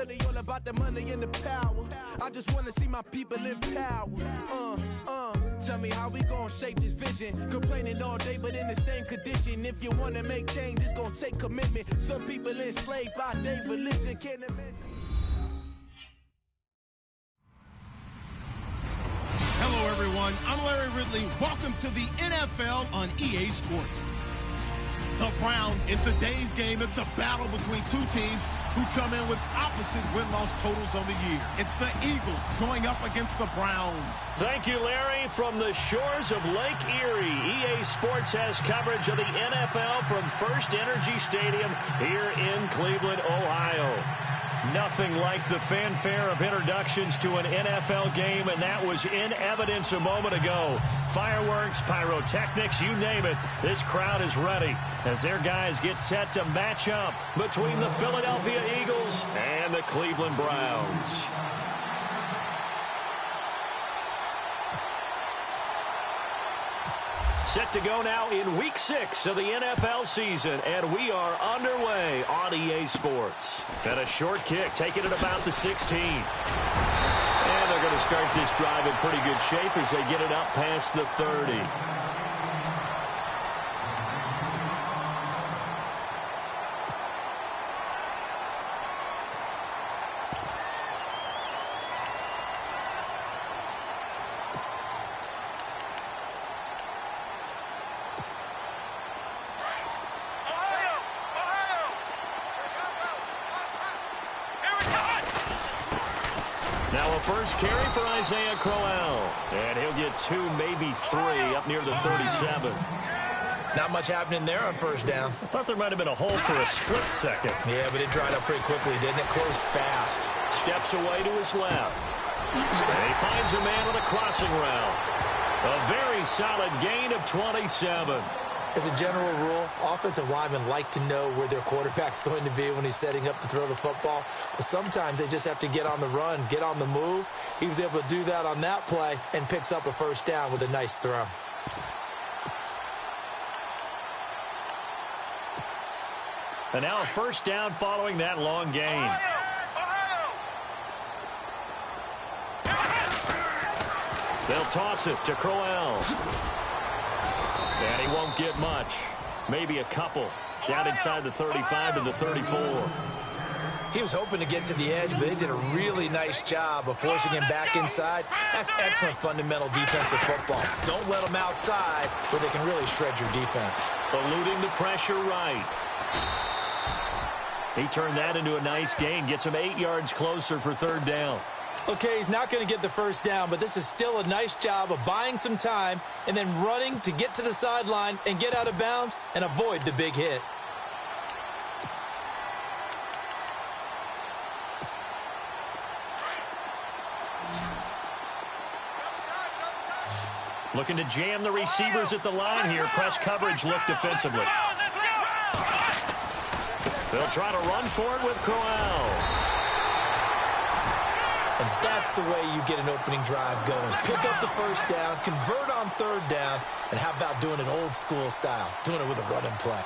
really all about the money and the power. I just wanna see my people in power. Tell me how we gon' shape this vision. Complaining all day, but in the same condition. If you wanna make change, it's gon' take commitment. Some people enslaved by their religion. Can't imagine. Hello, everyone. I'm Larry Ridley. Welcome to the NFL on EA Sports. The Browns, in today's game, it's a battle between two teams who come in with opposite win-loss totals of the year. It's the Eagles going up against the Browns. Thank you, Larry. From the shores of Lake Erie, EA Sports has coverage of the NFL from First Energy Stadium here in Cleveland, Ohio. Nothing like the fanfare of introductions to an NFL game, and that was in evidence a moment ago. Fireworks, pyrotechnics, you name it. This crowd is ready as their guys get set to match up between the Philadelphia Eagles and the Cleveland Browns. Set to go now in Week 6 of the NFL season, and we are underway on EA Sports. And a short kick, taking it about the 16. And they're going to start this drive in pretty good shape as they get it up past the 30. Now a first carry for Isaiah Crowell. And he'll get 2, maybe 3 up near the 37. Not much happening there on first down. I thought there might have been a hole for a split second. Yeah, but it dried up pretty quickly, didn't it? Closed fast. Steps away to his left. And he finds a man on a crossing route. A very solid gain of 27. As a general rule, offensive linemen like to know where their quarterback's going to be when he's setting up to throw the football. But sometimes they just have to get on the run, get on the move. He was able to do that on that play and picks up a first down with a nice throw. And now a first down following that long gain. They'll toss it to Crowell. And he won't get much. Maybe a couple. Down inside the 35 to the 34. He was hoping to get to the edge, but they did a really nice job of forcing him back inside. That's excellent fundamental defensive football. Don't let them outside where they can really shred your defense. Eluding the pressure right. He turned that into a nice gain. Gets him 8 yards closer for third down. Okay, he's not going to get the first down, but this is still a nice job of buying some time and then running to get to the sideline and get out of bounds and avoid the big hit. Looking to jam the receivers at the line here. Press coverage look defensively. They'll try to run for it with Crowell. And that's the way you get an opening drive going. Pick up the first down, convert on third down, and how about doing it old school style, doing it with a run and play.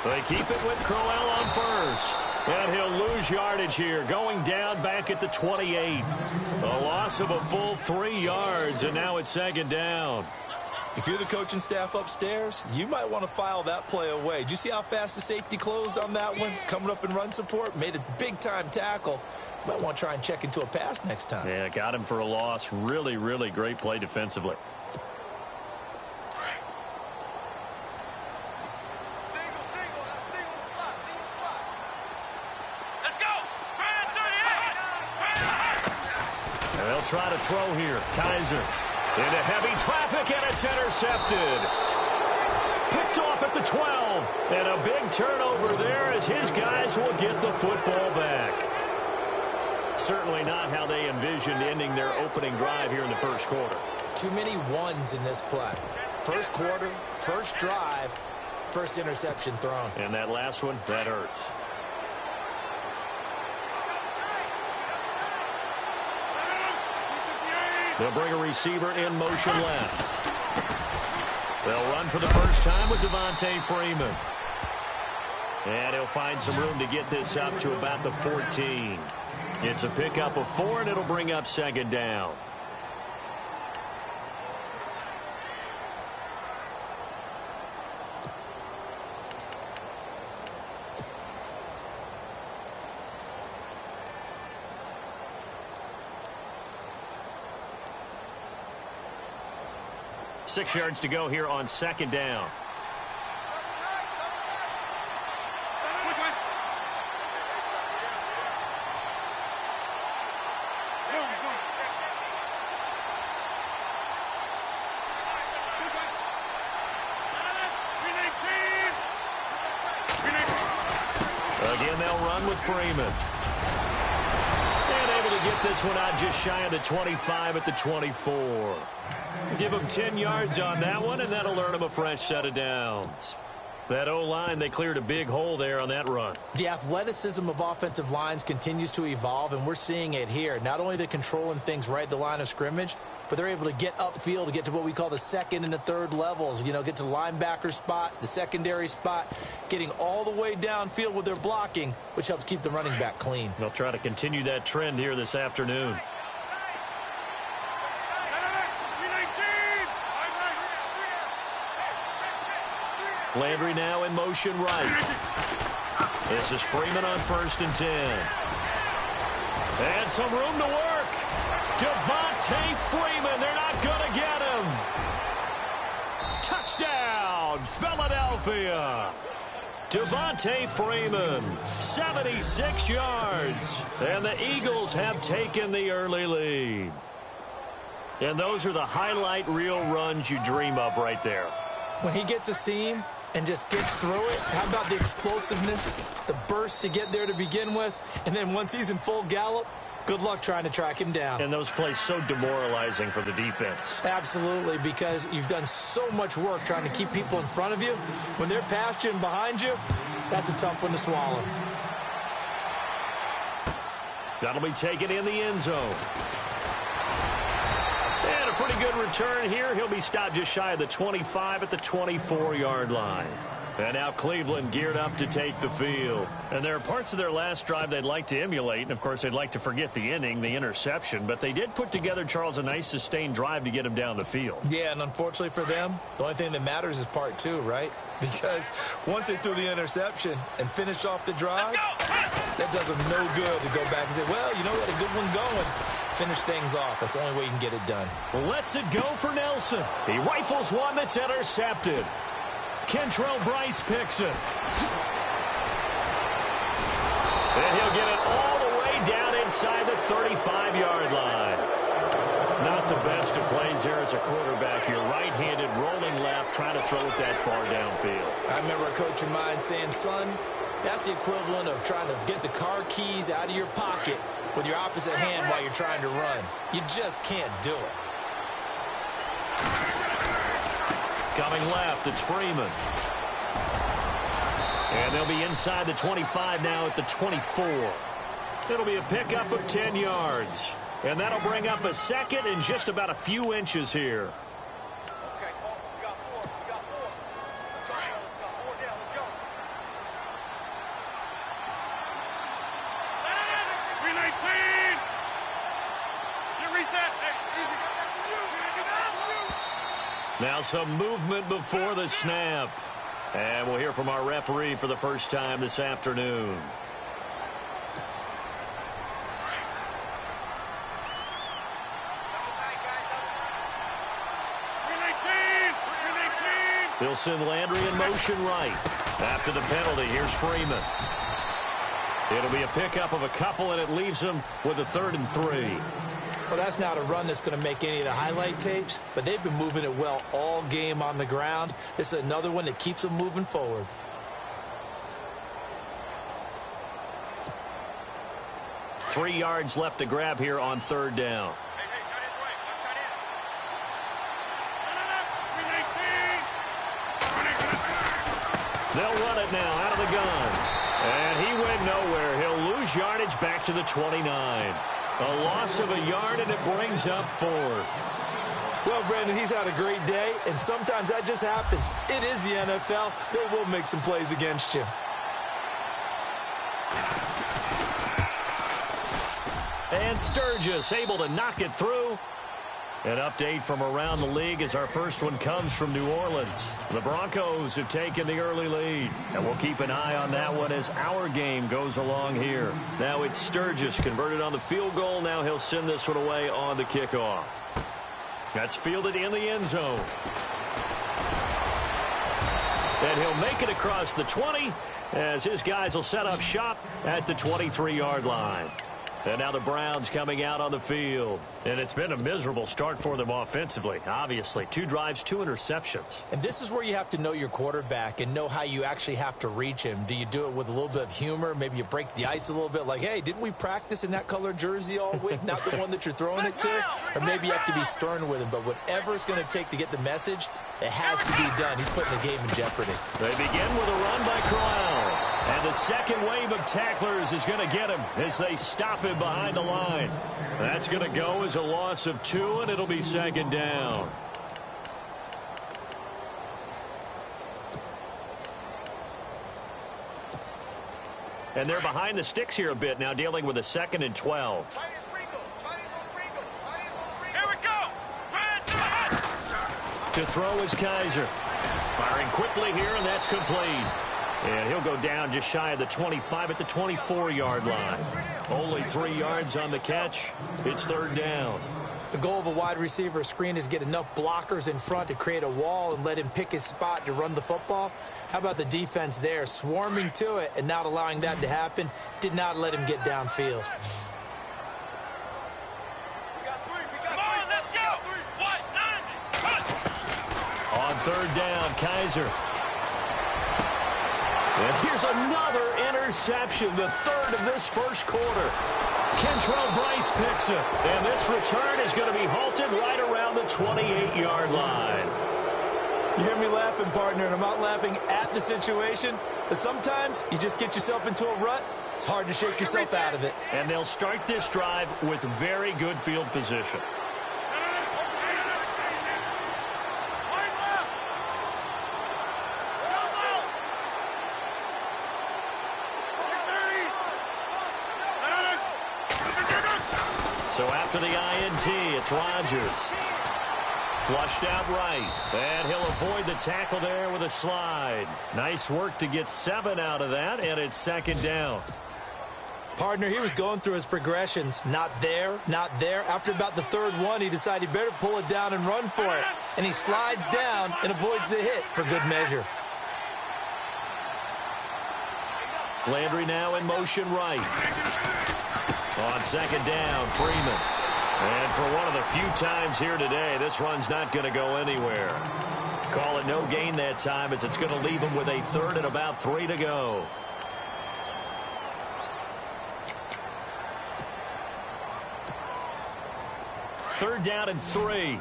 They keep it with Crowell on first. And he'll lose yardage here, going down back at the 28. A loss of a full 3 yards, and now it's second down. If you're the coaching staff upstairs, you might want to file that play away. Did you see how fast the safety closed on that one? Coming up in run support, made a big-time tackle. Might want to try and check into a pass next time. Yeah, got him for a loss. Really, really great play defensively. Let's go! And they'll try to throw here. Kaiser. Into heavy traffic, and it's intercepted. Picked off at the 12. And a big turnover there as his guys will get the football back. Certainly not how they envisioned ending their opening drive here in the first quarter. Too many ones in this play. First quarter, first drive, first interception thrown. And that last one, that hurts. They'll bring a receiver in motion left. They'll run for the first time with Devontae Freeman. And he'll find some room to get this up to about the 14. It's a pickup of 4, and it'll bring up second down. Six yards to go here on second down. Again, they'll run with Freeman. And able to get this one out just shy of the 25 at the 24. Give him 10 yards on that one, and that'll earn him a fresh set of downs. That O-line, they cleared a big hole there on that run. The athleticism of offensive lines continues to evolve, and we're seeing it here. Not only they're controlling things right at the line of scrimmage, but they're able to get upfield to get to what we call the second and the third levels. You know, get to the linebacker spot, the secondary spot, getting all the way downfield with their blocking, which helps keep the running back clean. They'll try to continue that trend here this afternoon. Landry now in motion right. This is Freeman on 1st and 10. And some room to work. Devontae Freeman, they're not going to get him. Touchdown, Philadelphia. Devontae Freeman, 76 yards. And the Eagles have taken the early lead. And those are the highlight reel runs you dream of right there. When he gets a seam and just gets through it, how about the explosiveness, the burst to get there to begin with, and then once he's in full gallop, good luck trying to track him down. And those plays so demoralizing for the defense. Absolutely, because you've done so much work trying to keep people in front of you. When they're past you and behind you, that's a tough one to swallow. That'll be taken in the end zone. And a pretty good return here. He'll be stopped just shy of the 25 at the 24-yard line. And now Cleveland geared up to take the field. And there are parts of their last drive they'd like to emulate. And, of course, they'd like to forget the inning, the interception. But they did put together, Charles, a nice sustained drive to get him down the field. Yeah, and unfortunately for them, the only thing that matters is part 2, right? Because once they threw the interception and finished off the drive, that does them no good to go back and say, well, you know, we had a good one going. Finish things off. That's the only way you can get it done. Lets it go for Nelson. He rifles one that's intercepted. Kentrell Bryce picks it. And he'll get it all the way down inside the 35-yard line. Not the best of plays here as a quarterback. You're right-handed, rolling left, trying to throw it that far downfield. I remember a coach of mine saying, son, that's the equivalent of trying to get the car keys out of your pocket with your opposite hand while you're trying to run. You just can't do it. Coming left, it's Freeman. And they'll be inside the 25 now at the 24. It'll be a pickup of 10 yards. And that'll bring up a second and just about a few inches here. Now some movement before the snap. And we'll hear from our referee for the first time this afternoon. They'll send Landry in motion right. After the penalty, here's Freeman. It'll be a pickup of a couple, and it leaves him with a 3rd and 3. Well, that's not a run that's going to make any of the highlight tapes, but they've been moving it well all game on the ground. This is another one that keeps them moving forward. Three yards left to grab here on 3rd down. They'll run it now out of the gun. And he went nowhere. He'll lose yardage back to the 29. A loss of a yard, and it brings up 4th. Well, Brandon, he's had a great day, and sometimes that just happens. It is the NFL. They will make some plays against you. And Sturgis able to knock it through. An update from around the league as our first one comes from New Orleans. The Broncos have taken the early lead, and we'll keep an eye on that one as our game goes along here. Now it's Sturgis converted on the field goal. Now he'll send this one away on the kickoff. That's fielded in the end zone. And he'll make it across the 20 as his guys will set up shop at the 23-yard line. And now the Browns coming out on the field. And it's been a miserable start for them offensively, obviously. 2 drives, 2 interceptions. And this is where you have to know your quarterback and know how you actually have to reach him. Do you do it with a little bit of humor? Maybe you break the ice a little bit like, hey, didn't we practice in that color jersey all week? Not the one that you're throwing it to? Or maybe you have to be stern with him. But whatever it's going to take to get the message, it has to be done. He's putting the game in jeopardy. They begin with a run by Corral. And the second wave of tacklers is going to get him as they stop him behind the line. That's going to go as a loss of 2, and it'll be second down. And they're behind the sticks here a bit now, dealing with a 2nd and 12. Here we go. To throw is Kaiser. Firing quickly here, and that's complete. And he'll go down just shy of the 25 at the 24-yard line. Only 3 yards on the catch. It's third down. The goal of a wide receiver screen is get enough blockers in front to create a wall and let him pick his spot to run the football. How about the defense there, swarming to it and not allowing that to happen? Did not let him get downfield. Come on, let's go. On third down, Kaiser. And here's another interception, the 3rd of this first quarter. Kentrell Bryce picks it. And this return is going to be halted right around the 28-yard line. You hear me laughing, partner, and I'm not laughing at the situation, but sometimes you just get yourself into a rut. It's hard to shake yourself out of it. And they'll start this drive with very good field position. So after the INT, it's Rodgers. Flushed out right. And he'll avoid the tackle there with a slide. Nice work to get 7 out of that, and it's second down. Partner, he was going through his progressions. Not there, not there. After about the 3rd one, he decided he better pull it down and run for it. And he slides down and avoids the hit for good measure. Landry now in motion right. On second down, Freeman. And for one of the few times here today, this run's not going to go anywhere. Call it no gain that time as it's going to leave him with a 3rd and about 3 to go. Third down and 3.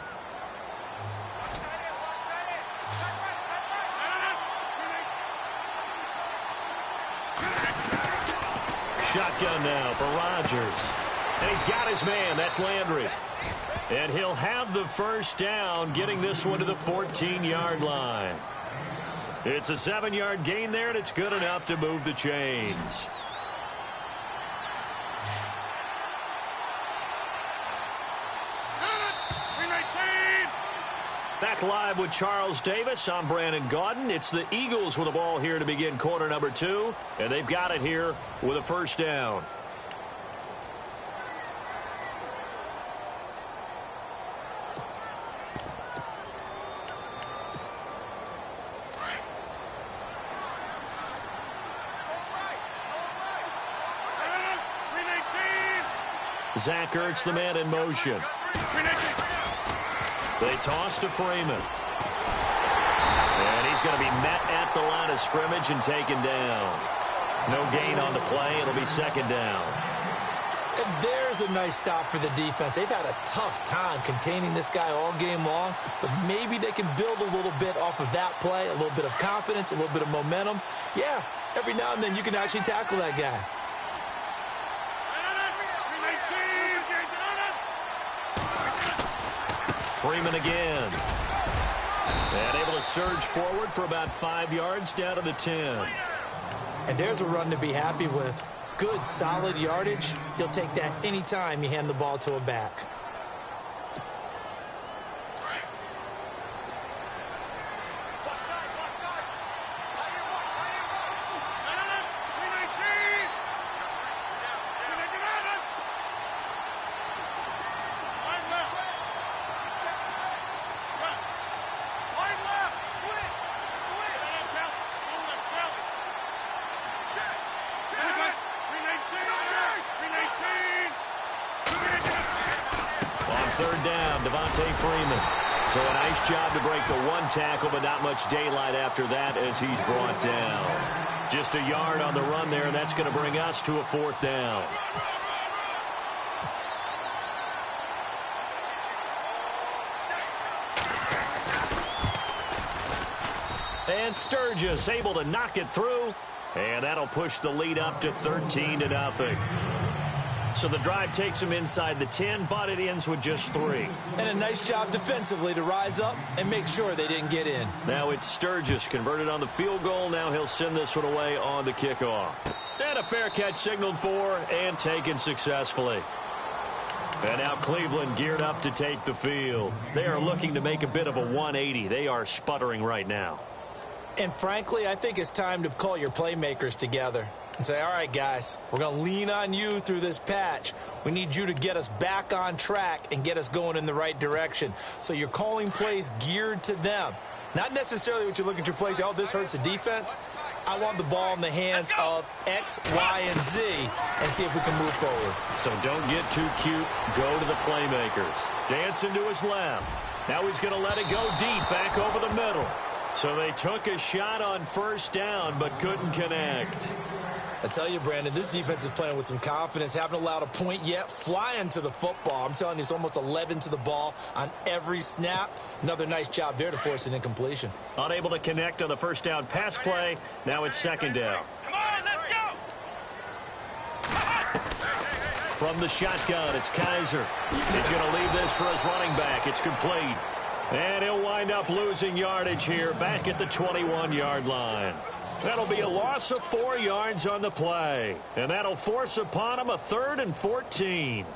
Shotgun now for Rodgers. And he's got his man. That's Landry. And he'll have the first down, getting this one to the 14-yard line. It's a 7-yard gain there, and it's good enough to move the chains. Back live with Charles Davis. I'm Brandon Gaudin. It's the Eagles with the ball here to begin quarter number 2. And they've got it here with a first down. Zach Ertz, the man in motion. They toss to Freeman. And he's going to be met at the line of scrimmage and taken down. No gain on the play. It'll be second down. And there's a nice stop for the defense. They've had a tough time containing this guy all game long, but maybe they can build a little bit off of that play, a little bit of confidence, a little bit of momentum. Yeah, every now and then you can actually tackle that guy. Freeman again. And able to surge forward for about 5 yards down to the 10. And there's a run to be happy with. good, solid yardage, you'll take that anytime you hand the ball to a back. So a nice job to break the one tackle, but not much daylight after that as he's brought down. Just a yard on the run there, and that's going to bring us to a 4th down. And Sturgis able to knock it through, and that'll push the lead up to 13-0. So the drive takes him inside the 10, but it ends with just 3. And a nice job defensively to rise up and make sure they didn't get in. Now it's Sturgis converted on the field goal. Now he'll send this one away on the kickoff. And a fair catch signaled for and taken successfully. And now Cleveland geared up to take the field. They are looking to make a bit of a 180. They are sputtering right now. And frankly, I think it's time to call your playmakers together and say, all right, guys, we're going to lean on you through this patch. We need you to get us back on track and get us going in the right direction. So you're calling plays geared to them. Not necessarily what you look at your plays, oh, this hurts the defense. I want the ball in the hands of X, Y, and Z and see if we can move forward. So don't get too cute. Go to the playmakers. Dancing to his left. Now he's going to let it go deep back over the middle. So they took a shot on 1st down but couldn't connect. I tell you, Brandon, this defense is playing with some confidence. Haven't allowed a point yet. Flying to the football. I'm telling you, it's almost 11 to the ball on every snap. Another nice job there to force an incompletion. Unable to connect on the 1st down pass play. Now it's 2nd down. Come on, let's go! From the shotgun, it's Kaiser. He's going to leave this for his running back. It's complete. And he'll wind up losing yardage here back at the 21-yard line. That'll be a loss of 4 yards on the play. And that'll force upon him a 3rd and 14.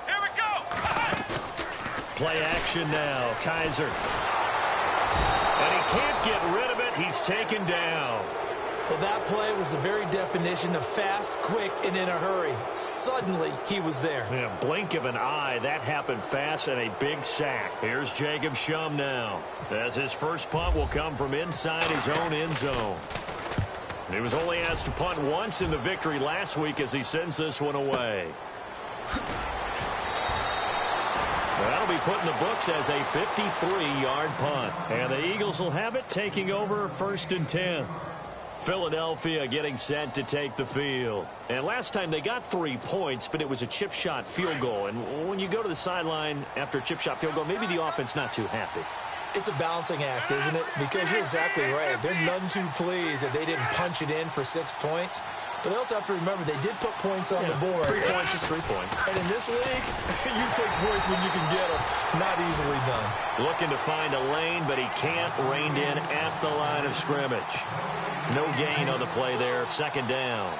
Here we go! Play action now. Kaiser. And he can't get rid of it. He's taken down. Well, that play was the very definition of fast, quick, and in a hurry. Suddenly, he was there. Yeah, blink of an eye. That happened fast and a big sack. Here's Jacob Schum now, as his first punt will come from inside his own end zone. He was only asked to punt once in the victory last week as he sends this one away. That'll be put in the books as a 53-yard punt. And the Eagles will have it, taking over 1st and 10. Philadelphia getting set to take the field. And last time they got 3 points, but it was a chip shot field goal. And when you go to the sideline after a chip shot field goal, maybe the offense not too happy. It's a balancing act, isn't it? Because you're exactly right. They're none too pleased that they didn't punch it in for 6 points. But they also have to remember they did put points on the board. 3 points is 3 points. And in this league, you take points when you can get them. Not easily done. Looking to find a lane, but he can't. Reined in at the line of scrimmage. No gain on the play there. 2nd down.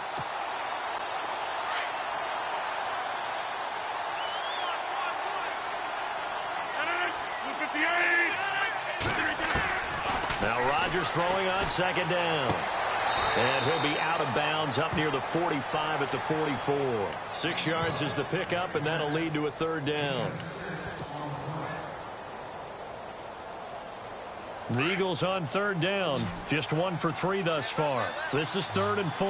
Now Rodgers throwing on 2nd down. And he'll be out of bounds up near the 45 at the 44. 6 yards is the pickup, and that'll lead to a 3rd down. The Eagles on 3rd down. Just 1 for 3 thus far. This is 3rd and 4.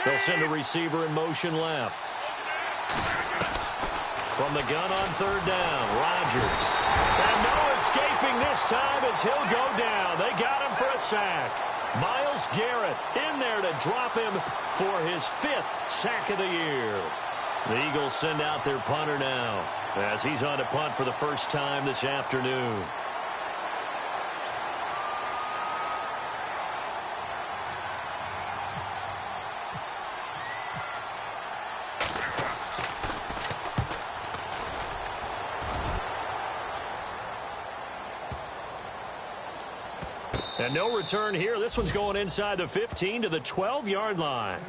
They'll send a receiver in motion left. From the gun on 3rd down, Rodgers. And no escaping this time as he'll go down. They got him for a sack. Myles Garrett in there to drop him for his 5th sack of the year. The Eagles send out their punter now as he's on to punt for the first time this afternoon. And no return here. This one's going inside the 15 to the 12-yard line.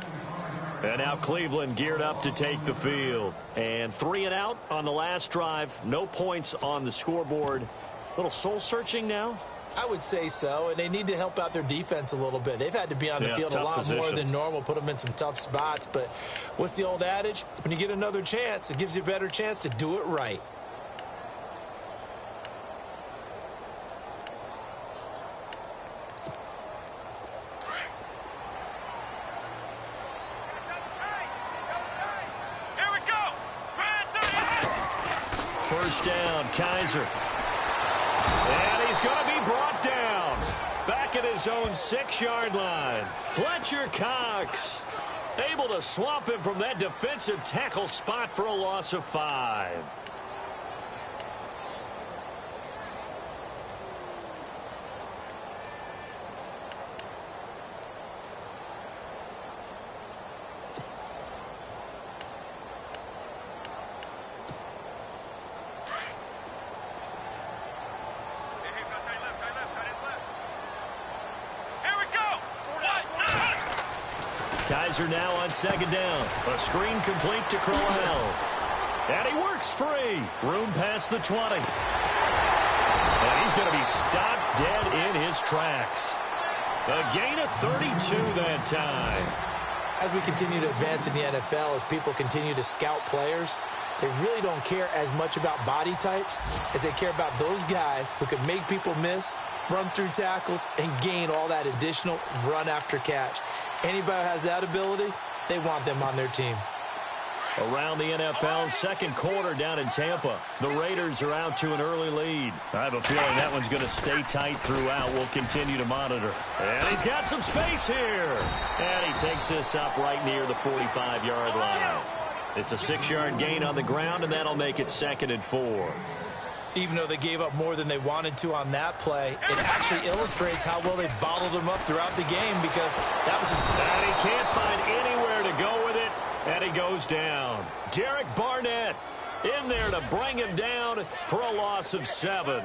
And now Cleveland geared up to take the field. And 3 and out on the last drive. No points on the scoreboard. A little soul-searching now? I would say so, and they need to help out their defense a little bit. They've had to be on the field a lot more than normal, put them in some tough spots. But what's the old adage? When you get another chance, it gives you a better chance to do it right. Here we go. First down, Kaiser. And he's going to be brought down. Back at his own 6-yard line. Fletcher Cox able to swamp him from that defensive tackle spot for a loss of 5. Kaiser now on 2nd down. A screen complete to Crowell. And he works free. Room past the 20. And he's going to be stopped dead in his tracks. A gain of 32 that time. As we continue to advance in the NFL, as people continue to scout players, they really don't care as much about body types as they care about those guys who can make people miss, run through tackles, and gain all that additional run after catch. Anybody who has that ability, they want them on their team. Around the NFL, second quarter down in Tampa. The Raiders are out to an early lead. I have a feeling that one's going to stay tight throughout. We'll continue to monitor. And he's got some space here. And he takes this up right near the 45-yard line. It's a 6-yard gain on the ground, and that'll make it 2nd and 4. Even though they gave up more than they wanted to on that play, it actually illustrates how well they bottled him up throughout the game because that was his... And he can't find anywhere to go with it, and he goes down. Derek Barnett in there to bring him down for a loss of 7.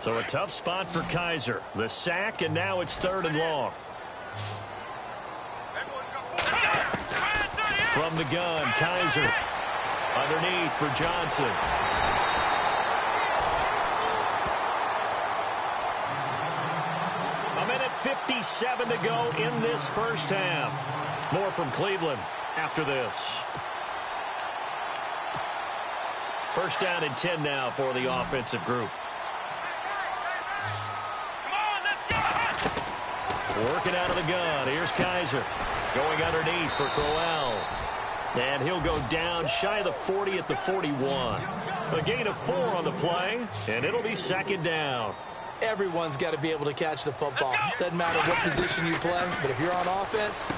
So a tough spot for Kaiser. The sack, and now it's 3rd and long. From the gun, Kaiser. Underneath for Johnson. A minute 57 to go in this first half. More from Cleveland after this. First down and 10 now for the offensive group. Working out of the gun. Here's Kaiser. Going underneath for Crowell. And he'll go down shy of the 40 at the 41. A gain of 4 on the play, and it'll be 2nd down. Everyone's got to be able to catch the football. Doesn't matter what position you play, but if you're on offense,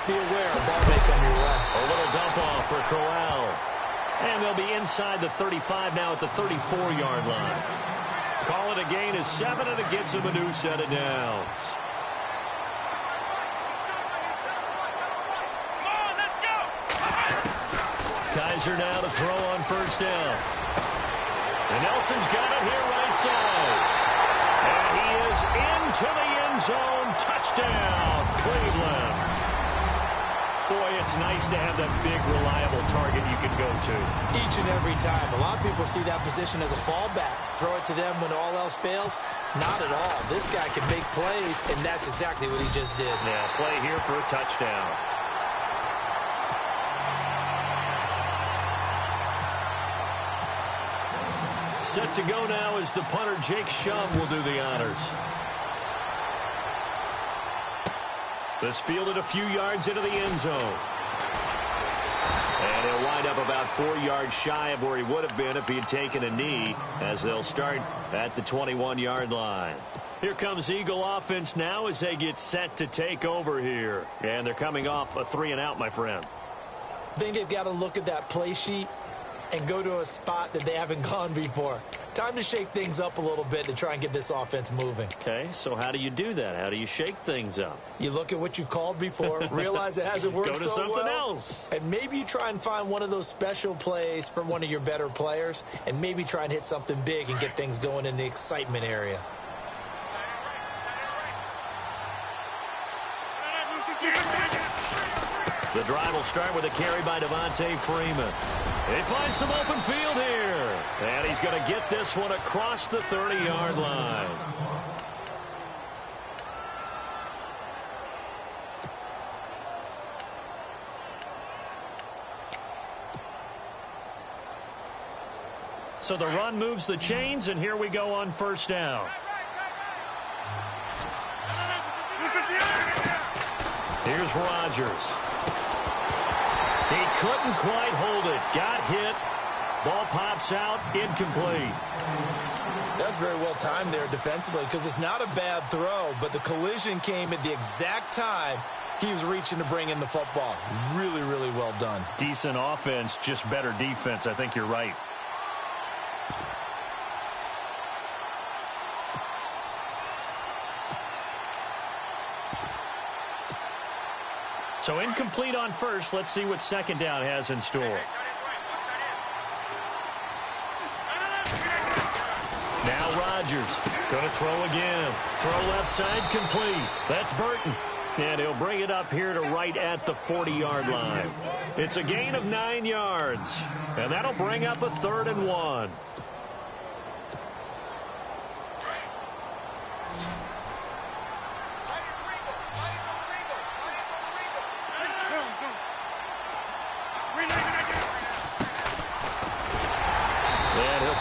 be aware a ball may come your way. A little dump off for Crowell. And they'll be inside the 35 now at the 34-yard line. Call it a gain of 7, and it gets him a new set of downs. Kaiser now to throw on first down. And Nelson's got it here right side. And he is into the end zone. Touchdown, Cleveland. Boy, it's nice to have that big, reliable target you can go to. Each and every time. A lot of people see that position as a fallback. Throw it to them when all else fails. Not at all. This guy can make plays, and that's exactly what he just did. Yeah, play here for a touchdown. Set to go now as the punter, Jake Shum, will do the honors. This fielded a few yards into the end zone. And he'll wind up about 4 yards shy of where he would have been if he had taken a knee, as they'll start at the 21-yard line. Here comes Eagle offense now as they get set to take over here. And they're coming off a 3 and out, my friend. I think they've got to look at that play sheet and go to a spot that they haven't gone before. Time to shake things up a little bit to try and get this offense moving. Okay, so how do you do that? How do you shake things up? You look at what you've called before, realize it hasn't worked Go to so something well, else. and maybe you try and find one of those special plays from one of your better players, and maybe try and hit something big and get things going in the excitement area. The drive will start with a carry by Devontae Freeman. He finds some open field here. And he's going to get this one across the 30-yard line. So the run moves the chains, and here we go on first down. Here's Rodgers. He couldn't quite hold it. Got hit. Ball pops out. Incomplete. That's very well timed there defensively because it's not a bad throw, but the collision came at the exact time he was reaching to bring in the football. Really, really well done. Decent offense, just better defense. I think you're right. So incomplete on first. Let's see what second down has in store. Now Rodgers going to throw again. Throw left side complete. That's Burton. And he'll bring it up here to right at the 40-yard line. It's a gain of 9 yards. And that'll bring up a 3rd and 1.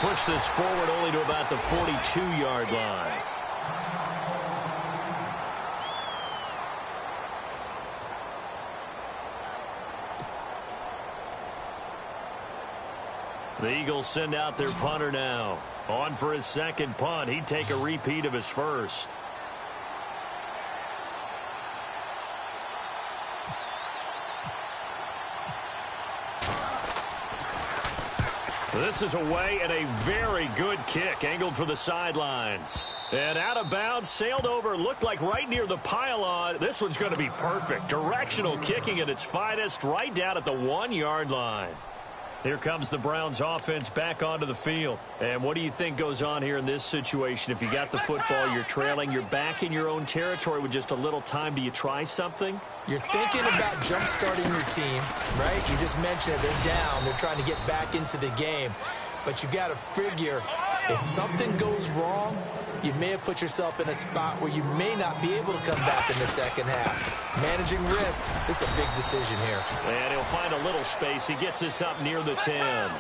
Push this forward only to about the 42-yard line. The Eagles send out their punter now. On for his second punt. He'd take a repeat of his first. This is away and a very good kick angled for the sidelines. And out of bounds, sailed over, looked like right near the pylon. This one's going to be perfect. Directional kicking at its finest right down at the 1-yard line. Here comes the Browns offense back onto the field. And what do you think goes on here in this situation? If you got the football, you're trailing, you're back in your own territory with just a little time. Do you try something? You're thinking about jump-starting your team, right? You just mentioned it. They're down. They're trying to get back into the game. But you got to figure if something goes wrong, you may have put yourself in a spot where you may not be able to come back in the second half. Managing risk, this is a big decision here. And he'll find a little space. He gets us up near the 10.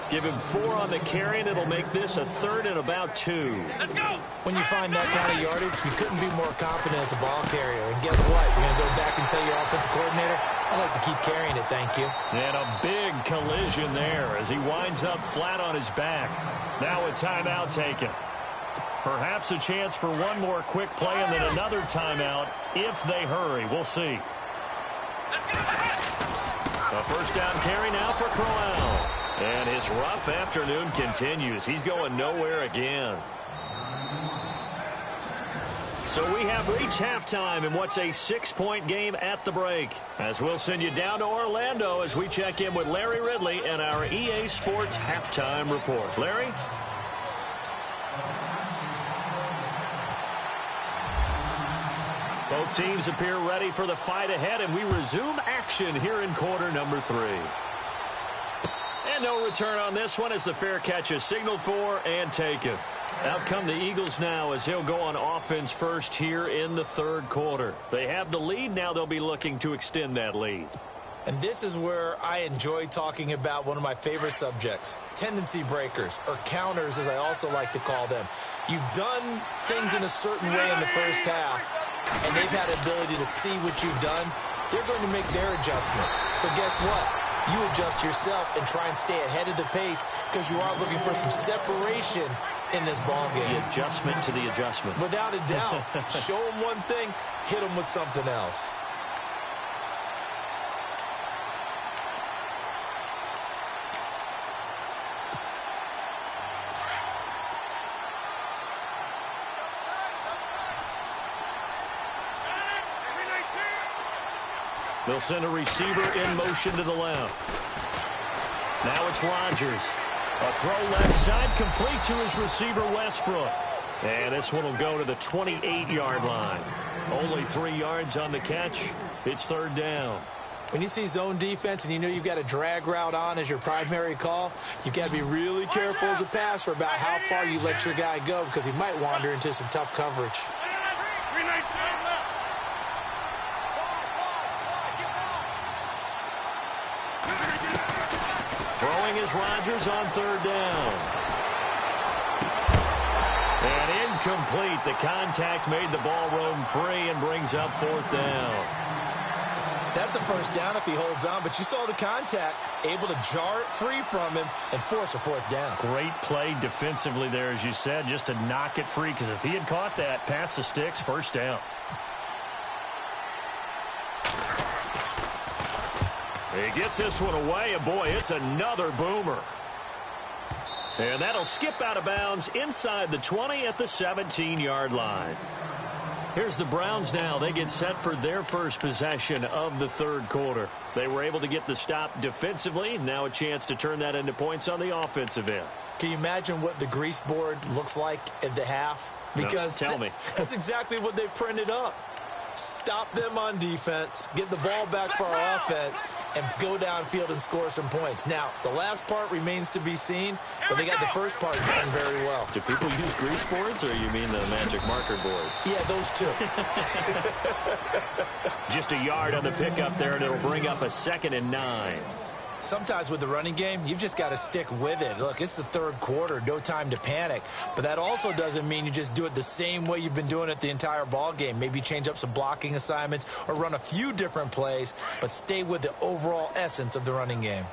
Give him 4 on the carry, and it'll make this a 3rd and about 2. Let's go! When you find that kind of yardage, you couldn't be more confident as a ball carrier. And guess what? You're going to go back and tell your offensive coordinator, I'd like to keep carrying it, thank you. And a big collision there as he winds up flat on his back. Now a timeout taken. Perhaps a chance for one more quick play and then another timeout if they hurry. We'll see. A first down carry now for Crowell. And his rough afternoon continues. He's going nowhere again. So we have reached halftime in what's a 6-point game at the break. As we'll send you down to Orlando as we check in with Larry Ridley and our EA Sports Halftime Report. Larry? Both teams appear ready for the fight ahead, and we resume action here in quarter number 3. And no return on this one as the fair catch is signaled for and taken. Out come the Eagles now as he'll go on offense first here in the 3rd quarter. They have the lead. Now they'll be looking to extend that lead. And this is where I enjoy talking about one of my favorite subjects, tendency breakers, or counters as I also like to call them. You've done things in a certain way in the first half, and they've had the ability to see what you've done. They're going to make their adjustments. So guess what? You adjust yourself and try and stay ahead of the pace because you are looking for some separation in this ball game. The adjustment to the adjustment. Without a doubt. Show them one thing, hit them with something else. They'll send a receiver in motion to the left. Now it's Rodgers. A throw left side, complete to his receiver, Westbrook. And this one will go to the 28-yard line. Only 3 yards on the catch. It's third down. When you see zone defense and you know you've got a drag route on as your primary call, you've got to be really careful as a passer about how far you let your guy go because he might wander into some tough coverage. Throwing is Rodgers on third down. And incomplete. The contact made the ball roam free and brings up fourth down. That's a first down if he holds on, but you saw the contact, able to jar it free from him and force a fourth down. Great play defensively there, as you said, just to knock it free, because if he had caught that, pass the sticks, first down. He gets this one away, and boy, it's another boomer. And that'll skip out of bounds inside the 20 at the 17-yard line. Here's the Browns now. They get set for their first possession of the third quarter. They were able to get the stop defensively. Now a chance to turn that into points on the offensive end. Can you imagine what the grease board looks like at the half? Because no, tell me. That's exactly what they printed up. Stop them on defense, get the ball back for our offense, and go downfield and score some points. Now, the last part remains to be seen, but they got the first part done very well. Do people use grease boards, or you mean the magic marker board? Yeah, those two. Just a yard on the pickup there, and it'll bring up a 2nd and 9. Sometimes with the running game, you've just got to stick with it. Look, it's the third quarter, no time to panic. But that also doesn't mean you just do it the same way you've been doing it the entire ball game. Maybe change up some blocking assignments or run a few different plays, but stay with the overall essence of the running game.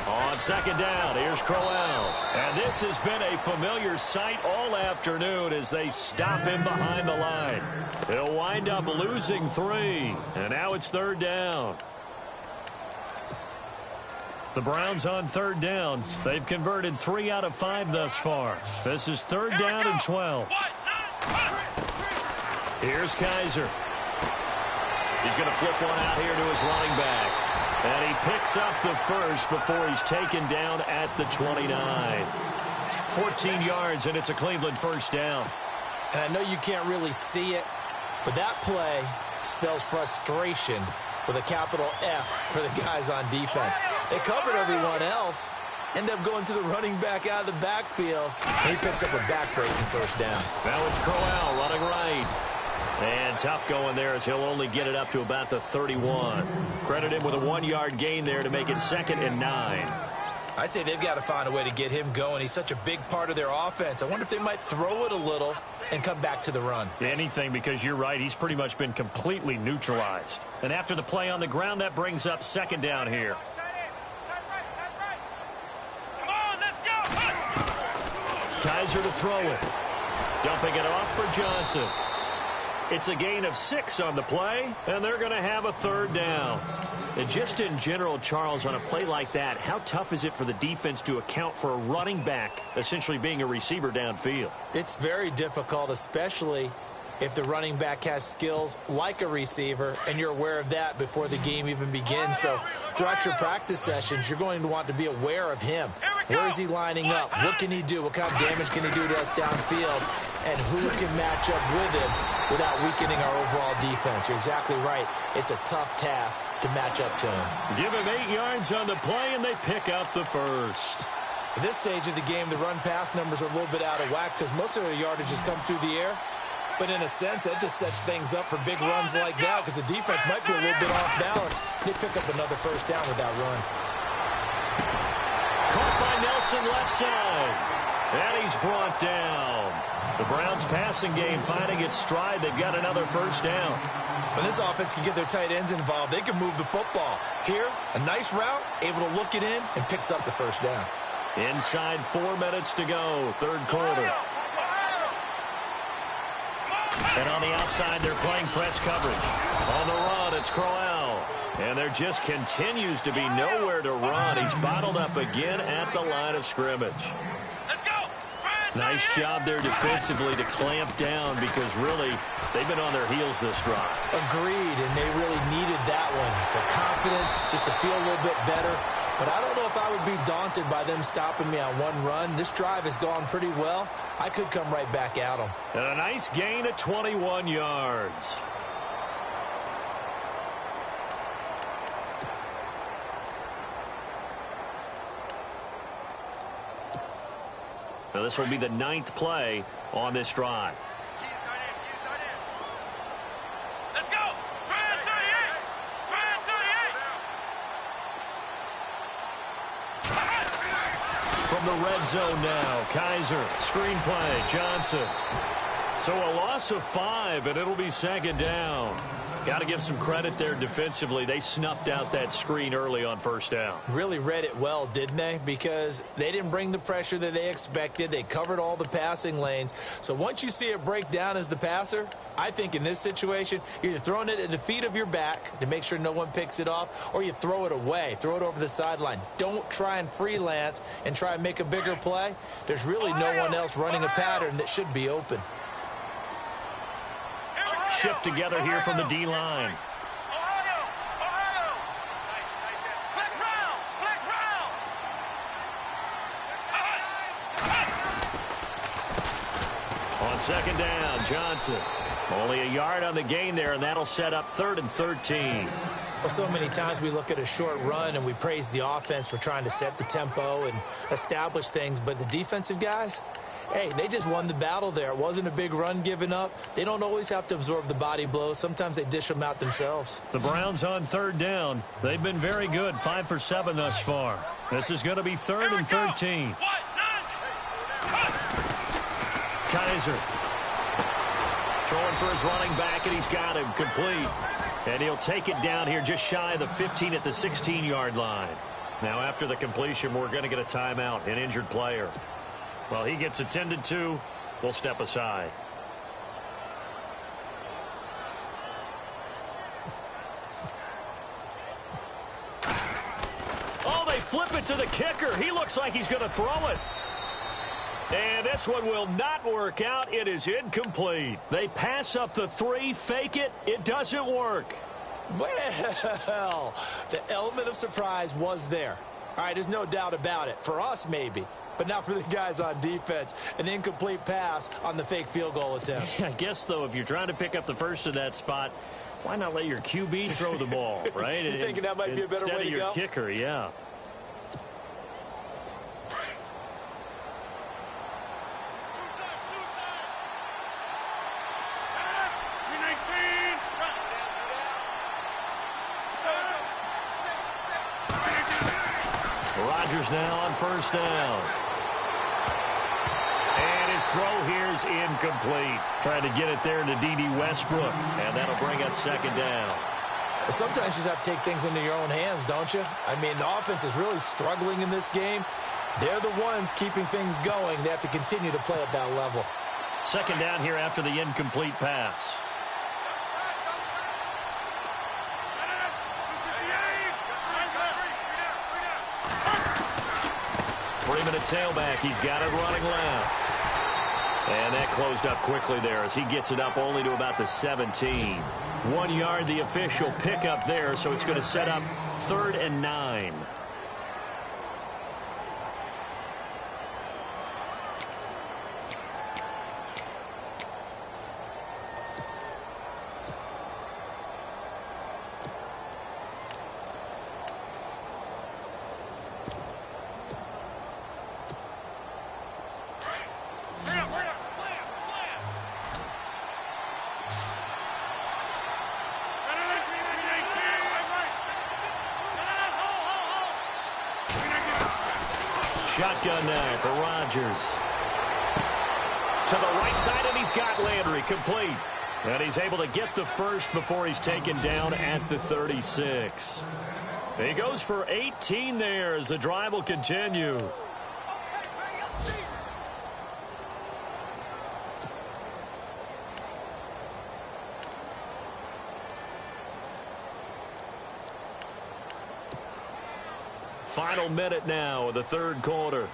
On second down, here's Crowell. And this has been a familiar sight all afternoon as they stop him behind the line. He'll wind up losing 3. And now it's third down. The Browns on third down. They've converted 3 out of 5 thus far. This is third down and 12. Here's Kaiser. He's going to flip one out here to his running back. And he picks up the first before he's taken down at the 29. 14 yards, and it's a Cleveland first down. And I know you can't really see it, but that play spells frustration with a capital F for the guys on defense. They covered everyone else, end up going to the running back out of the backfield, and he picks up a backbreaking first down. Now it's Crowell running right. And tough going there as he'll only get it up to about the 31. Credit him with a 1-yard gain there to make it 2nd and 9. I'd say they've got to find a way to get him going. He's such a big part of their offense. I wonder if they might throw it a little and come back to the run. Anything, because you're right. He's pretty much been completely neutralized. And after the play on the ground, that brings up second down here. Come on, let's go. Kaiser to throw it. Dumping it off for Johnson. It's a gain of 6 on the play, and they're going to have a third down. And just in general, Charles, on a play like that, how tough is it for the defense to account for a running back essentially being a receiver downfield? It's very difficult, especially if the running back has skills like a receiver, and you're aware of that before the game even begins. So throughout your practice sessions, you're going to want to be aware of him. Where is he lining up? What can he do? What kind of damage can he do to us downfield? And who can match up with him without weakening our overall defense? You're exactly right. It's a tough task to match up to him. Give him 8 yards on the play, and they pick up the first. At this stage of the game, the run-pass numbers are a little bit out of whack because most of their yardage has come through the air. But in a sense, that just sets things up for big runs like that because the defense might be a little bit off balance. They pick up another first down with that run. Caught by Nelson left side. And he's brought down. The Browns passing game finding its stride. They've got another first down. When this offense can get their tight ends involved, they can move the football. Here, a nice route, able to look it in, and picks up the first down. Inside 4 minutes to go, third quarter. And on the outside, they're playing press coverage. On the run, it's Crowell. And there just continues to be nowhere to run. He's bottled up again at the line of scrimmage. Let's go. Nice job there defensively to clamp down because really they've been on their heels this drive. Agreed, and they really needed that one for confidence, just to feel a little bit better. But I don't know if I would be daunted by them stopping me on one run. This drive has gone pretty well. I could come right back at them. And a nice gain of 21 yards. Now this will be the 9th play on this drive. Let's go! Brand 38! From the red zone now, Kaiser, screen play, Johnson. So a loss of 5, and it'll be 2nd down. Got to give some credit there defensively. They snuffed out that screen early on 1st down. Really read it well, didn't they? Because they didn't bring the pressure that they expected. They covered all the passing lanes. So once you see it break down as the passer, I think in this situation, you're either throwing it at the feet of your back to make sure no one picks it off, or you throw it away, throw it over the sideline. Don't try and freelance and try and make a bigger play. There's really no one else running a pattern that should be open. Shift together here from the D-line. On 2nd down, Johnson. Only a yard on the gain there, and that'll set up 3rd and 13. Well, so many times we look at a short run and we praise the offense for trying to set the tempo and establish things, but the defensive guys, hey, they just won the battle there. It wasn't a big run given up. They don't always have to absorb the body blows. Sometimes they dish them out themselves. The Browns on 3rd down. They've been very good, 5 for 7 thus far. This is going to be 3rd and 13. Kaiser throwing for his running back, and he's got him complete. And he'll take it down here just shy of the 15 at the 16-yard line. Now, after the completion, we're going to get a timeout, an injured player. Well, he gets attended to. We'll step aside. Oh, they flip it to the kicker. He looks like he's going to throw it. And this one will not work out. It is incomplete. They pass up the 3, fake it. It doesn't work. Well, the element of surprise was there. All right, there's no doubt about it. For us, maybe. But not for the guys on defense. An incomplete pass on the fake field goal attempt. I guess, though, if you're trying to pick up the first of that spot, why not let your QB throw the ball, right? You thinking that might be a better way to go? Instead of your kicker, yeah. Rodgers now on 1st down. And his throw here is incomplete. Trying to get it there to D.D. Westbrook. And that'll bring up 2nd down. Well, sometimes you just have to take things into your own hands, don't you? I mean, the offense is really struggling in this game. They're the ones keeping things going. They have to continue to play at that level. 2nd down here after the incomplete pass. Freeman at tailback. He's got it running left. And that closed up quickly there as he gets it up only to about the 17. 1 yard, the official pickup there, so it's going to set up 3rd and 9. Shotgun now for Rodgers. To the right side, and he's got Landry complete. And he's able to get the first before he's taken down at the 36. He goes for 18 there as the drive will continue. Final minute now of the 3rd quarter.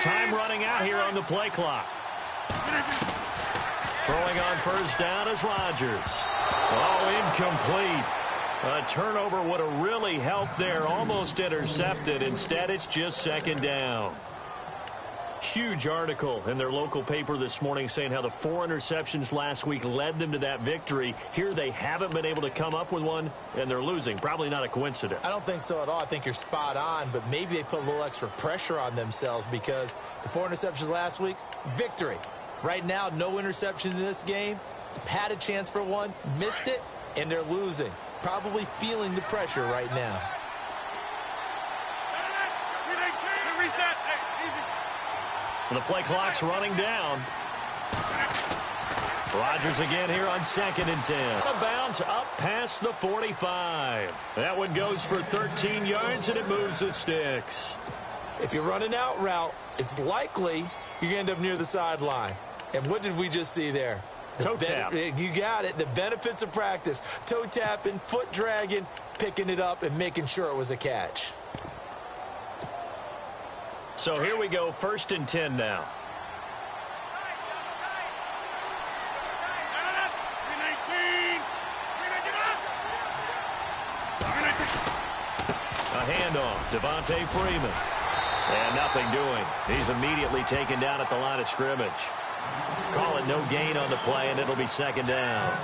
Time running out here on the play clock. Throwing on first down is Rodgers. Oh, incomplete. A turnover would have really helped there. Almost intercepted. Instead, it's just second down. Huge article in their local paper this morning saying how the 4 interceptions last week led them to that victory. Here they haven't been able to come up with one, and they're losing. Probably not a coincidence. I don't think so at all. I think you're spot on, but maybe they put a little extra pressure on themselves because the 4 interceptions last week, victory. Right now, no interceptions in this game. Had a chance for one, missed it, and they're losing. Probably feeling the pressure right now. The play clock's running down. Rodgers again here on 2nd and 10. Out of bounds up past the 45. That one goes for 13 yards, and it moves the sticks. If you're running out route, it's likely you're going to end up near the sideline. And what did we just see there? Toe tap. You got it. The benefits of practice. Toe tapping, foot dragging, picking it up, and making sure it was a catch. So here we go, 1st and 10 now. A handoff, Devontae Freeman. And nothing doing. He's immediately taken down at the line of scrimmage. Call it no gain on the play, and it'll be 2nd down.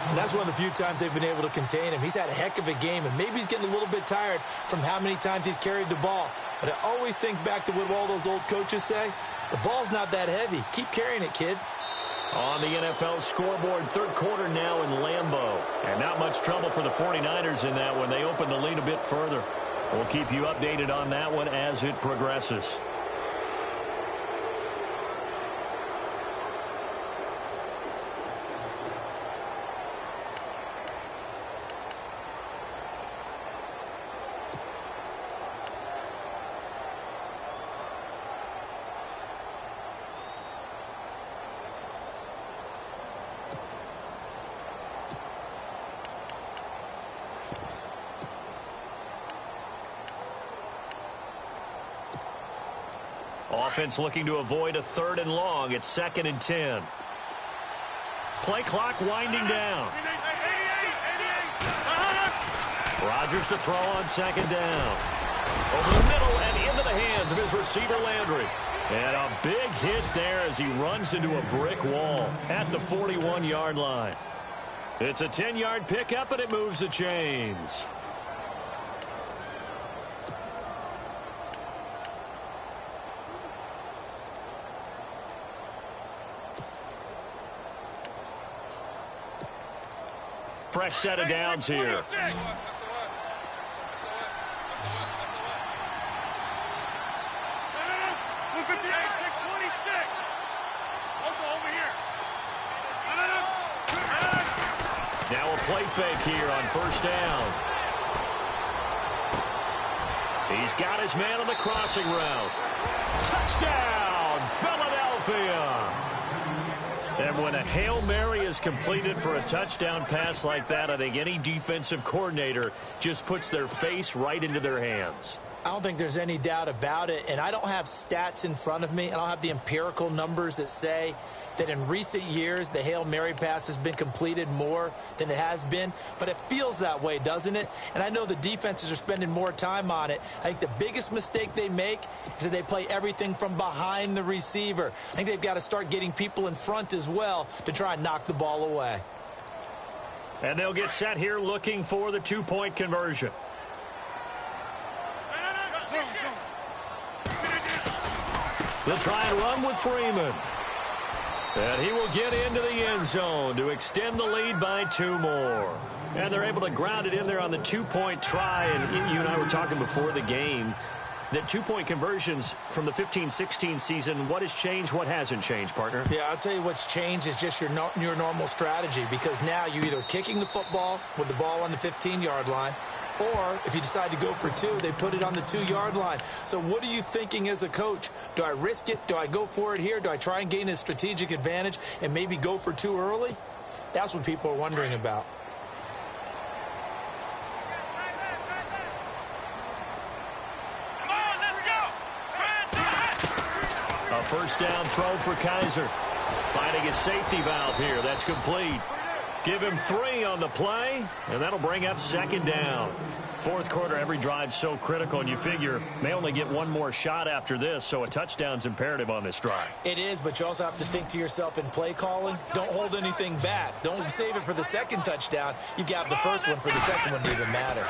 And that's one of the few times they've been able to contain him. He's had a heck of a game, and maybe he's getting a little bit tired from how many times he's carried the ball. But I always think back to what all those old coaches say. The ball's not that heavy. Keep carrying it, kid. On the NFL scoreboard, 3rd quarter now in Lambeau. And not much trouble for the 49ers in that one. They opened the lead a bit further. We'll keep you updated on that one as it progresses. Offense looking to avoid a 3rd and long. It's 2nd and 10. Play clock winding down. Rodgers to throw on 2nd down. Over the middle and into the hands of his receiver Landry. And a big hit there as he runs into a brick wall at the 41-yard line. It's a 10-yard pickup, and it moves the chains. Fresh set of downs here. Now a play fake here on 1st down. He's got his man on the crossing route. Touchdown, Philadelphia! And when a Hail Mary is completed for a touchdown pass like that, I think any defensive coordinator just puts their face right into their hands. I don't think there's any doubt about it, and I don't have stats in front of me. I don't have the empirical numbers that say that in recent years the Hail Mary pass has been completed more than it has been, but it feels that way, doesn't it? And I know the defenses are spending more time on it. I think the biggest mistake they make is that they play everything from behind the receiver. I think they've got to start getting people in front as well to try and knock the ball away. And they'll get set here looking for the 2-point conversion. They'll try and run with Freeman. And he will get into the end zone to extend the lead by 2 more. And they're able to ground it in there on the 2-point try. And you and I were talking before the game that 2-point conversions from the 15-16 season, what has changed, what hasn't changed, partner? Yeah, I'll tell you what's changed is just your normal strategy, because now you're either kicking the football with the ball on the 15-yard line, or if you decide to go for 2, they put it on the 2-yard line. So what are you thinking as a coach? Do I risk it? Do I go for it here? Do I try and gain a strategic advantage and maybe go for 2 early? That's what people are wondering about. first down throw for Kaiser. Finding a safety valve here. That's complete. Give him 3 on the play, and that'll bring up second down. Fourth quarter, every drive's so critical, and you figure may only get one more shot after this, so a touchdown's imperative on this drive. It is, but you also have to think to yourself in play calling, don't hold anything back. Don't save it for the second touchdown. You got the first one for the second one to even matter.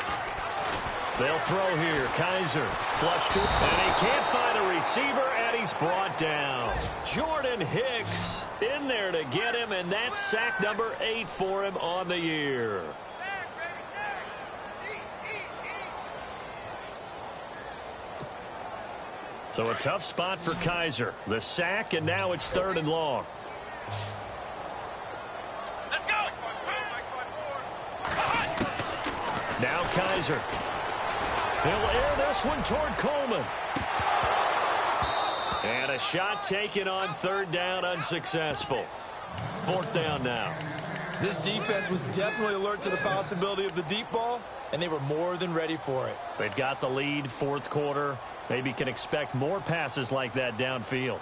They'll throw here. Kaiser flushed it, and he can't find a receiver, and he's brought down. Jordan Hicks in there to get him, and that's sack number 8 for him on the year. So a tough spot for Kaiser. The sack, and now it's 3rd and long. Let's go. Now Kaiser. He'll air this one toward Coleman. And a shot taken on 3rd down, unsuccessful. 4th down now. This defense was definitely alert to the possibility of the deep ball, and they were more than ready for it. They've got the lead, 4th quarter. Maybe can expect more passes like that downfield.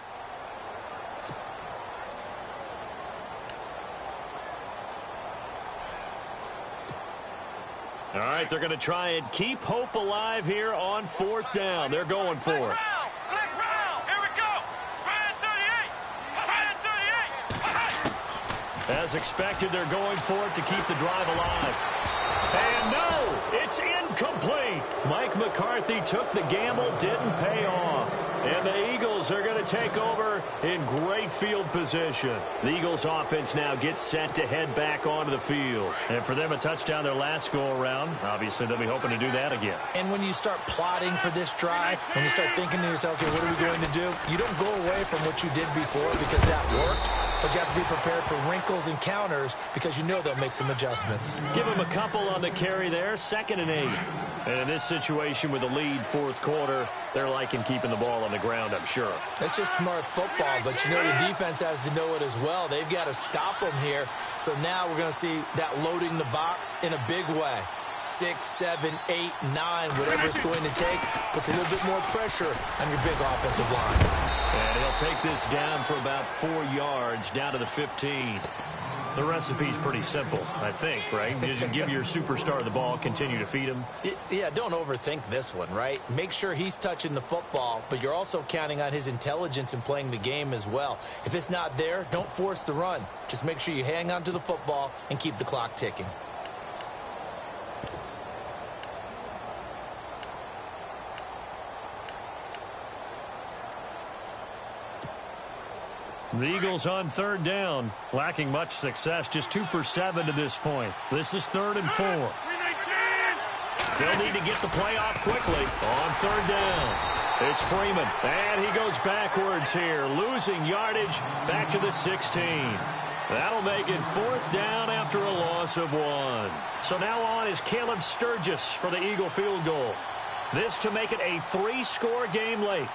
All right, they're going to try and keep hope alive here on 4th down. They're going for it. Here we go. Ryan 38. As expected, they're going for it to keep the drive alive. And no, it's incomplete. Mike McCarthy took the gamble, didn't pay off. And the Eagles are going to take over in great field position. The Eagles offense now gets set to head back onto the field. And for them, a touchdown their last go-around. Obviously, they'll be hoping to do that again. And when you start plotting for this drive, when you start thinking to yourself, okay, what are we going to do? You don't go away from what you did before because that worked. But you have to be prepared for wrinkles and counters because you know they'll make some adjustments. Give them a couple on the carry there, 2nd and 8. And in this situation with the lead, 4th quarter, they're liking keeping the ball on the ground, I'm sure. It's just smart football, but you know the defense has to know it as well. They've got to stop them here. So now we're going to see that loading the box in a big way. 6, 7, 8, 9, whatever it's going to take, puts a little bit more pressure on your big offensive line. And he'll take this down for about 4 yards, down to the 15. The recipe's pretty simple, I think, right? You just give your superstar the ball, continue to feed him. Yeah, don't overthink this one, right? Make sure he's touching the football, but you're also counting on his intelligence in playing the game as well. If it's not there, don't force the run. Just make sure you hang on to the football and keep the clock ticking. The Eagles on 3rd down, lacking much success, just 2 for 7 to this point. This is 3rd and 4. They'll need to get the play off quickly on 3rd down. It's Freeman, and he goes backwards here, losing yardage back to the 16. That'll make it 4th down after a loss of 1. So now on is Caleb Sturgis for the Eagle field goal. This to make it a 3-score game late.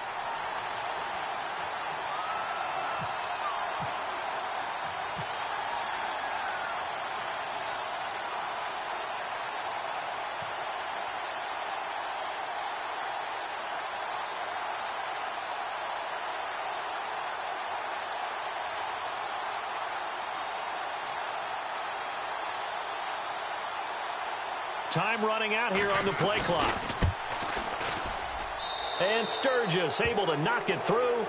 Time running out here on the play clock. And Sturgis able to knock it through,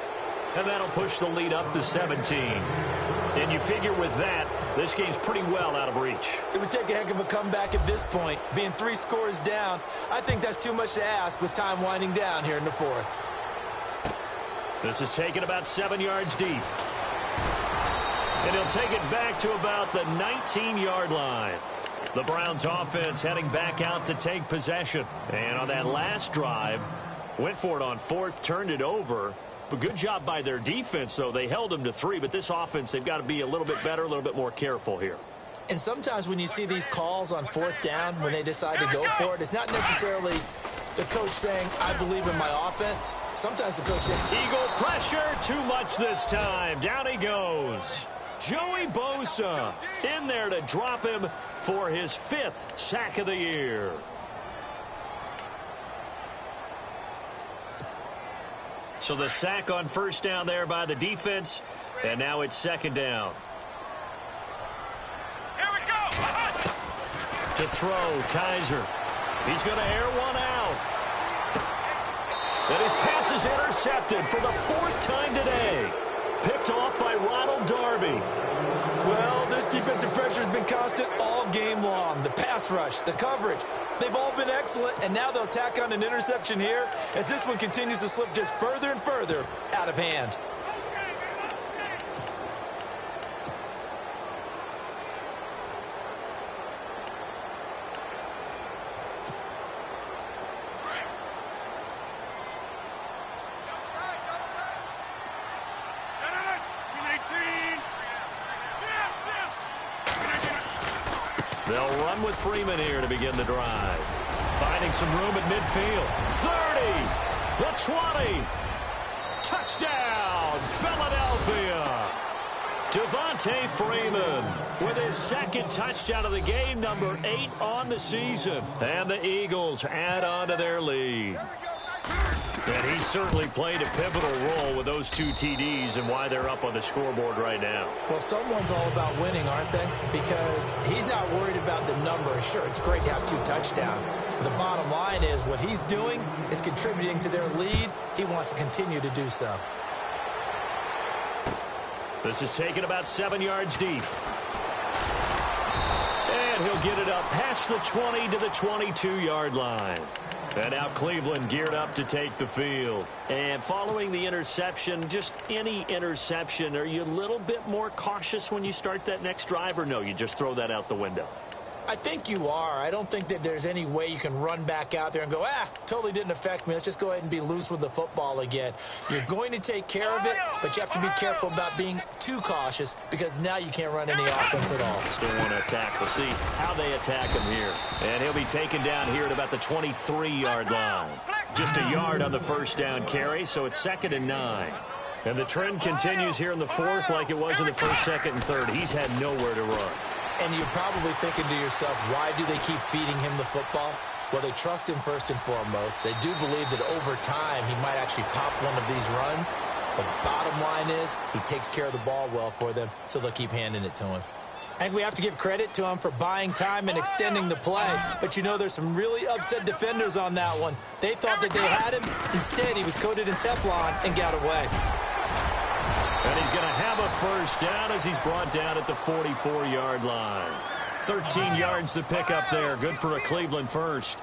and that'll push the lead up to 17. And you figure with that, this game's pretty well out of reach. It would take a heck of a comeback at this point. Being 3 scores down, I think that's too much to ask with time winding down here in the 4th. This is taken about 7 yards deep. And he'll take it back to about the 19-yard line. The Browns offense heading back out to take possession. And on that last drive, went for it on 4th, turned it over. But good job by their defense, though. They held them to 3. But this offense, they've got to be a little bit better, a little bit more careful here. And sometimes when you see these calls on 4th down, when they decide to go for it, it's not necessarily the coach saying, I believe in my offense. Sometimes the coach saying, Eagle pressure, too much this time. Down he goes. Joey Bosa in there to drop him for his 5th sack of the year. So the sack on first down there by the defense, and now it's second down. Here we go. To throw, Kaiser. He's going to air one out. And his pass is intercepted for the fourth time today. Picked off by Ronald Darby. Well, this defensive pressure has been constant all game long. The pass rush, the coverage, they've all been excellent, and now they'll tack on an interception here as this one continues to slip just further and further out of hand. They'll run with Freeman here to begin the drive. Finding some room at midfield. 30. The 20. Touchdown, Philadelphia. Devontae Freeman with his second touchdown of the game, number 8 on the season. And the Eagles add on to their lead. And he certainly played a pivotal role with those 2 TDs and why they're up on the scoreboard right now. Well, someone's all about winning, aren't they? Because he's not worried about the number. Sure, it's great to have 2 touchdowns. But the bottom line is what he's doing is contributing to their lead. He wants to continue to do so. This is taken about 7 yards deep. And he'll get it up past the 20 to the 22-yard line. And now Cleveland geared up to take the field. And following the interception, just any interception, are you a little bit more cautious when you start that next drive, or no, you just throw that out the window? I think you are. I don't think that there's any way you can run back out there and go, totally didn't affect me. Let's just go ahead and be loose with the football again. You're going to take care of it, but you have to be careful about being too cautious because now you can't run any offense at all. Still want to attack. We'll see how they attack him here. And he'll be taken down here at about the 23-yard line. Just a yard on the first down carry, so it's 2nd and 9. And the trend continues here in the fourth like it was in the first, second, and third. He's had nowhere to run. And you're probably thinking to yourself, why do they keep feeding him the football? Well, they trust him first and foremost. They do believe that over time he might actually pop one of these runs. But bottom line is he takes care of the ball well for them, so they'll keep handing it to him. I think we have to give credit to him for buying time and extending the play. But, you know, there's some really upset defenders on that one. They thought that they had him. Instead, he was coated in Teflon and got away. And he's going to have a first down as he's brought down at the 44-yard line. 13 yards to pick up there. Good for a Cleveland first.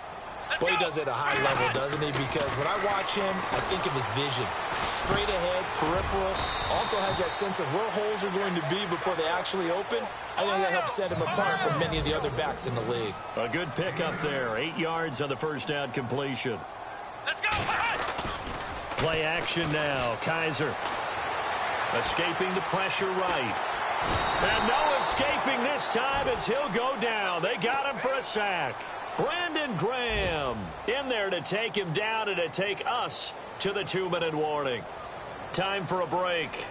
Boy, he does it at a high level, doesn't he? Because when I watch him, I think of his vision. Straight ahead, peripheral. Also has that sense of where holes are going to be before they actually open. I think that helps set him apart from many of the other backs in the league. A good pickup there. 8 yards on the first down completion. Let's go. Play action now. Kaiser escaping the pressure right. And no escaping this time as he'll go down. They got him for a sack. Brandon Graham in there to take him down and to take us to the 2-minute warning. Time for a break.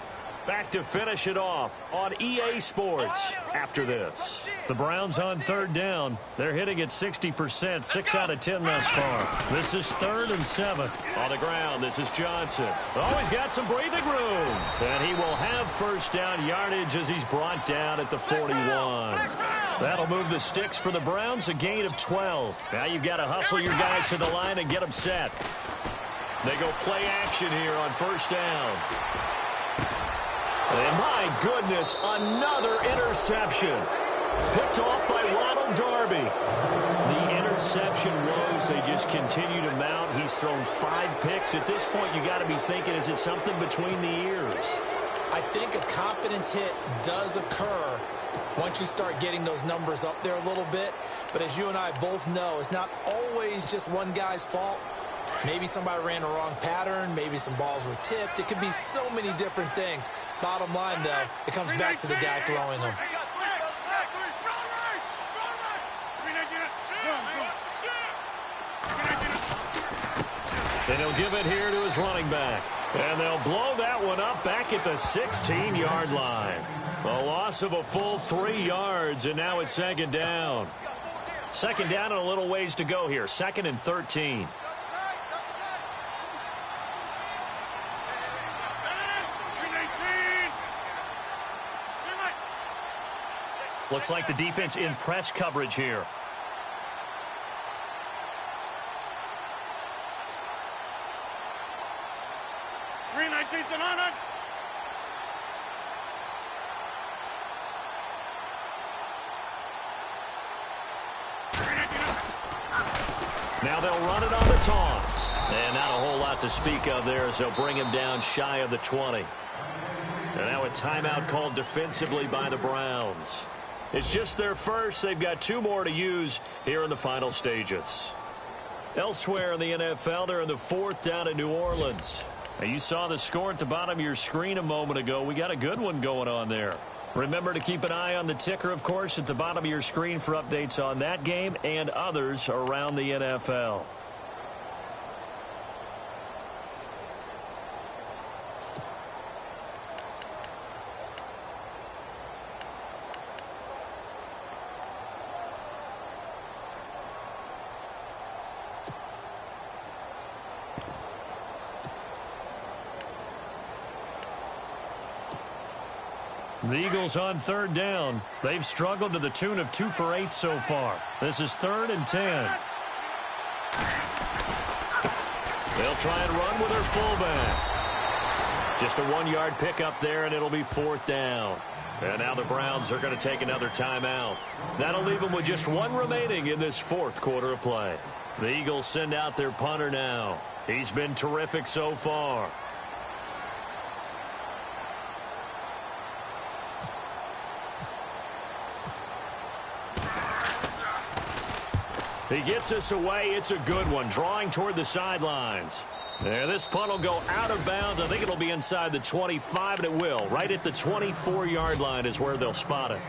Back to finish it off on EA Sports after this. The Browns on 3rd down. They're hitting at 60%, 6 out of 10 thus far. This is 3rd and 7. On the ground, this is Johnson. Oh, he's got some breathing room. And he will have first down yardage as he's brought down at the 41. That'll move the sticks for the Browns, a gain of 12. Now you've got to hustle your guys to the line and get them set. They go play action here on first down. And my goodness, another interception. Picked off by Ronald Darby. The interception woes, they just continue to mount. He's thrown 5 picks. At this point, you got to be thinking, is it something between the ears? I think a confidence hit does occur once you start getting those numbers up there a little bit. But as you and I both know, it's not always just one guy's fault. Maybe somebody ran a wrong pattern. Maybe some balls were tipped. It could be so many different things. Bottom line, though, it comes back to the guy throwing them. And he'll give it here to his running back. And they'll blow that one up back at the 16-yard line. A loss of a full 3 yards, and now it's 2nd down. 2nd down and a little ways to go here. 2nd and 13. Looks like the defense in press coverage here. Now they'll run it on the toss. And not a whole lot to speak of there as they'll bring him down shy of the 20. And now a timeout called defensively by the Browns. It's just their first. They've got 2 more to use here in the final stages. Elsewhere in the NFL, they're in the 4th down in New Orleans. Now you saw the score at the bottom of your screen a moment ago. We got a good one going on there. Remember to keep an eye on the ticker, of course, at the bottom of your screen for updates on that game and others around the NFL. The Eagles on 3rd down. They've struggled to the tune of 2 for 8 so far. This is 3rd and 10. They'll try and run with their fullback. Just a 1-yard pickup there, and it'll be 4th down. And now the Browns are going to take another timeout. That'll leave them with just 1 remaining in this 4th quarter of play. The Eagles send out their punter now. He's been terrific so far. He gets us away. It's a good one, drawing toward the sidelines. There, this punt will go out of bounds. I think it'll be inside the 25, and it will. Right at the 24-yard line is where they'll spot it.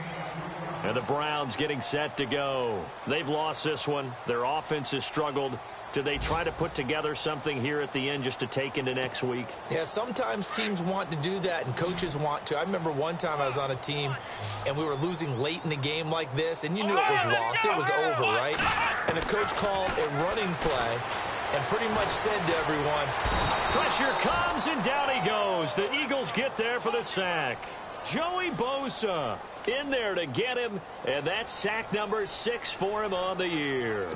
And the Browns getting set to go. They've lost this one. Their offense has struggled. Do they try to put together something here at the end just to take into next week? Yeah, sometimes teams want to do that and coaches want to. I remember one time I was on a team and we were losing late in the game like this, and you knew it was lost. It was over, right? And the coach called a running play and pretty much said to everyone, pressure comes, and down he goes. The Eagles get there for the sack. Joey Bosa in there to get him, and that's sack number 6 for him on the year.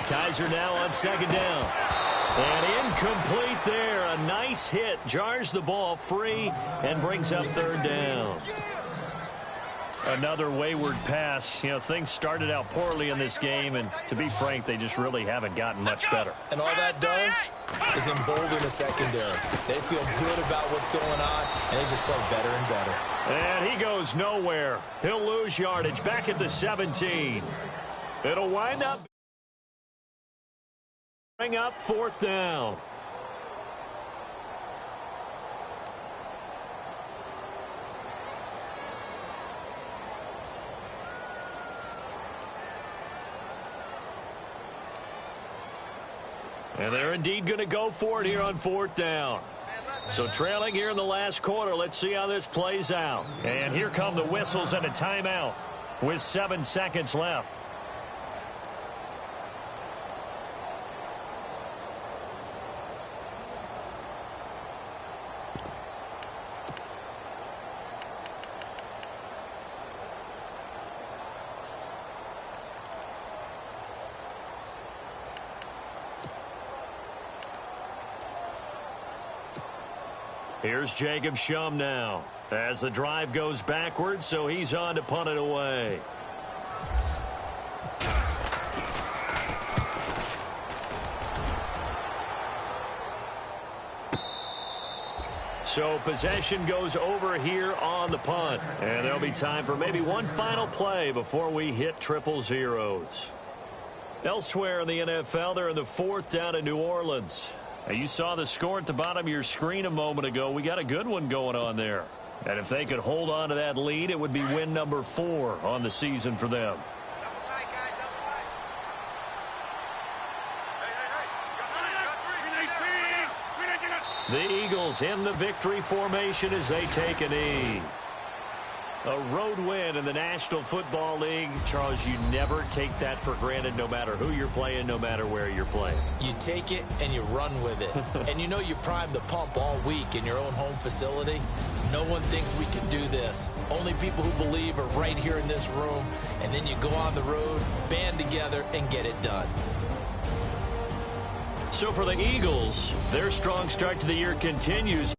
Kaiser now on 2nd down. And incomplete there. A nice hit. Jars the ball free and brings up 3rd down. Another wayward pass. You know, things started out poorly in this game, and to be frank, they just really haven't gotten much better. And all that does is embolden the secondary. They feel good about what's going on, and they just play better and better. And he goes nowhere. He'll lose yardage back at the 17. It'll wind up bring up 4th down. And they're indeed going to go for it here on 4th down. So trailing here in the last quarter, let's see how this plays out. And here come the whistles and a timeout with 7 seconds left. Here's Jacob Shum now as the drive goes backwards, so he's on to punt it away. So possession goes over here on the punt, and there'll be time for maybe one final play before we hit 000. Elsewhere in the NFL, they're in the 4th down in New Orleans. Now, you saw the score at the bottom of your screen a moment ago. We got a good one going on there. And if they could hold on to that lead, it would be win number 4 on the season for them. The Eagles in the victory formation as they take a knee. A road win in the National Football League. Charles, you never take that for granted, no matter who you're playing, no matter where you're playing. You take it and you run with it. And you know you primed the pump all week in your own home facility. No one thinks we can do this. Only people who believe are right here in this room. And then you go on the road, band together, and get it done. So for the Eagles, their strong start to the year continues.